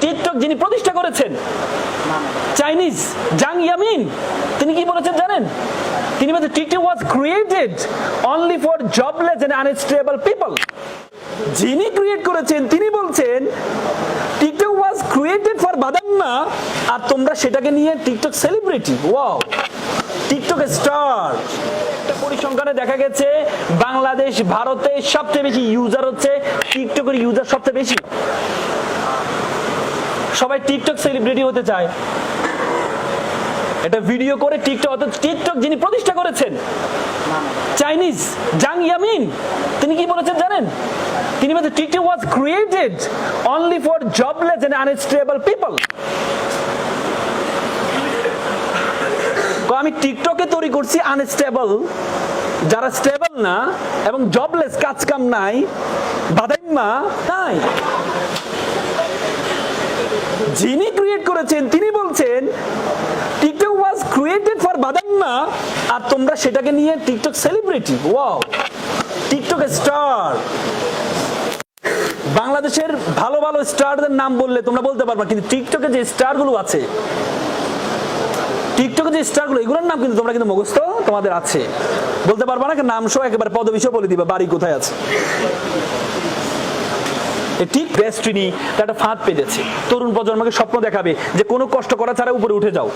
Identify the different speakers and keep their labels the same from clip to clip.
Speaker 1: TikTok যিনি প্রতিষ্ঠা করেছেন চাইনিজ জাং ইয়ামিন, তিনি কি বলেছেন জানেন? তিনি বলেছেন TikTok was created only for jobless and unstable people. যিনি ক্রিয়েট করেছেন তিনি বলছেন টিকটক ওয়াজ ক্রিয়েটেড ফর বাদাম্মা, আর তোমরা সেটাকে নিয়ে TikTok celebrity. Wow, TikTok star. একটা পরিসংখ্যানে দেখা গেছে বাংলাদেশ ভারতে সবচেয়ে বেশি ইউজার হচ্ছে টিকটকের ইউজার সবচেয়ে বেশি। সবাই টিকটক সেলিব্রিটি হতে চায়, এটা ভিডিও করে টিকটক। টিকটক যিনি প্রতিষ্ঠা করেছেন চাইনিজ জাং ইয়ামিন, তিনি কি বলেছেন জানেন? তিনি বলেছেন TikTok was created only for jobless and unstable people. আমি টিকটকে তৈরি করছি আনস্টেবল, যারা স্টেবল না এবং জবলেস, কাজ কাম নাই, বাদাইম্মা নাই। যিনি ক্রিয়েট করেছেন তিনি বলছেন টিকটক ওয়াজ ক্রিয়েটেড ফর বাদাম্মা, আর তোমরা সেটাকে নিয়ে TikTok celebrity. Wow, TikTok star. বাংলাদেশের ভালো ভালো স্টারদের নাম বললে তোমরা বলতে পারবা, কিন্তু টিকটকে যে স্টার গুলো আছে, টিকটকে যে স্টার গুলো, এগুলোর নাম কিন্তু তোমরা কিন্তু মুখস্থ তোমাদের আছে, বলতে পারবা না, নাম সহ একেবারে পদবিষয় বলে দিবা বাড়ি কোথায় আছে। ঠিক ডেস্টিনি একটা ফাঁদ পেতেছে, তরুণ প্রজন্মকে স্বপ্ন দেখাবে যে কোনো কষ্ট করা ছাড়া উপরে উঠে যাও।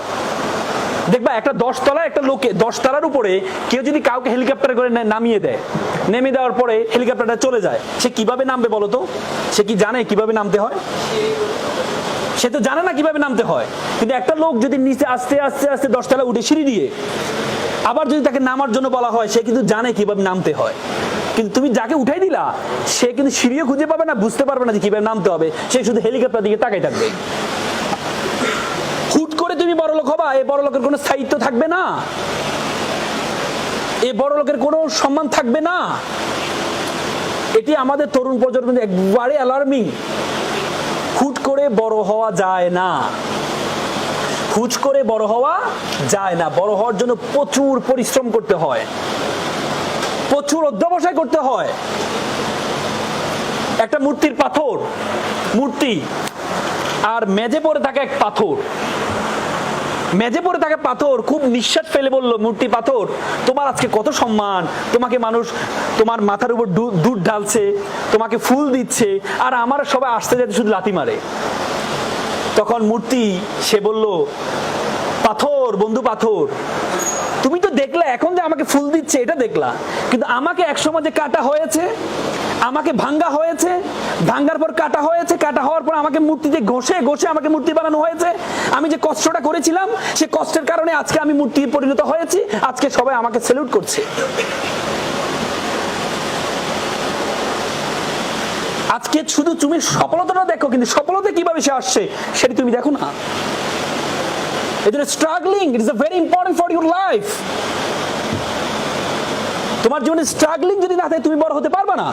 Speaker 1: দেখবা একটা 10 তলা একটা লোকে 10 তলার উপরে কেউ যদি কাউকে হেলিকপ্টার করে নামিয়ে দেয়, নেমে দেওয়ার পরে হেলিকপ্টারটা চলে যায়, সে কিভাবে নামবে বলো তো? সে কি জানে কিভাবে নামতে হয়? সে তো জানে না কিভাবে নামতে হয়। কিন্তু একটা লোক যদি নিচে আস্তে আস্তে আস্তে 10 তলা উঠে সিঁড়ি দিয়ে, আবার যদি তাকে নামার জন্য বলা হয়, সে কিন্তু জানে কিভাবে নামতে হয়। কিন্তু তুমি যাকে উঠাই দিলা, সে কিন্তু সিঁড়িও খুঁজে পাবে না, বুঝতে পারবে না যে কিভাবে নামতে হবে, সে শুধু হেলিকপ্টার দিকে তাকাই থাকবে। হুট করে তুমি বড় লোক হবা, এই বড় লোকের কোনো স্থায়িত্ব থাকবে না, এই বড় লোকের কোনো সম্মান থাকবে না। এটি আমাদের তরুণ প্রজন্ম একবারে অ্যালার্মিং। হুট করে বড় হওয়া যায় না, হুট করে বড় হওয়া যায় না। বড় হওয়ার জন্য প্রচুর পরিশ্রম করতে হয়, প্রচুর অধ্যবসায় করতে হয়। একটা মূর্তির পাথর, মূর্তি আর মেঝে পড়ে থাকে এক পাথর, মেঝে পড়ে থাকে পাথর, খুব নিঃশ্বাস ফেলে বললো মূর্তি পাথর, তোমার আজকে কত সম্মান, তোমাকে মানুষ তোমার মাথার উপর দুধ ঢালছে, তোমাকে ফুল দিচ্ছে, আর আমার সবাই আসতে যেতে শুধু লাথি মারে। তখন মূর্তি সে বলল, পাথর বন্ধু পাথর, তুমি তো দেখলা এখন যে আমাকে ফুল দিচ্ছে এটা দেখলা, কিন্তু আমাকে একসময় যে কাটা হয়েছে, আমাকে ভাঙ্গা হয়েছে, ভাঙ্গার পর কাটা হয়েছে, কাটা হওয়ার পর আমাকে মূর্তিতে ঘষে ঘষে আমাকে মূর্তি বানানো হয়েছে, আমি যে কষ্টটা করেছিলাম সে কষ্টের কারণে আজকে আমি মূর্তি পরিণত হয়েছি, আজকে সবাই আমাকে স্যালুট করছে। আজকে শুধু তুমি সফলতাটা দেখো, কিন্তু সফলতা কিভাবে সে আসছে সেটা তুমি দেখো না। It is struggling. It is a very important for your life. তোমার জীবনে স্ট্রাগলিং যদি না থাকে তুমি বড় হতে পারবে না।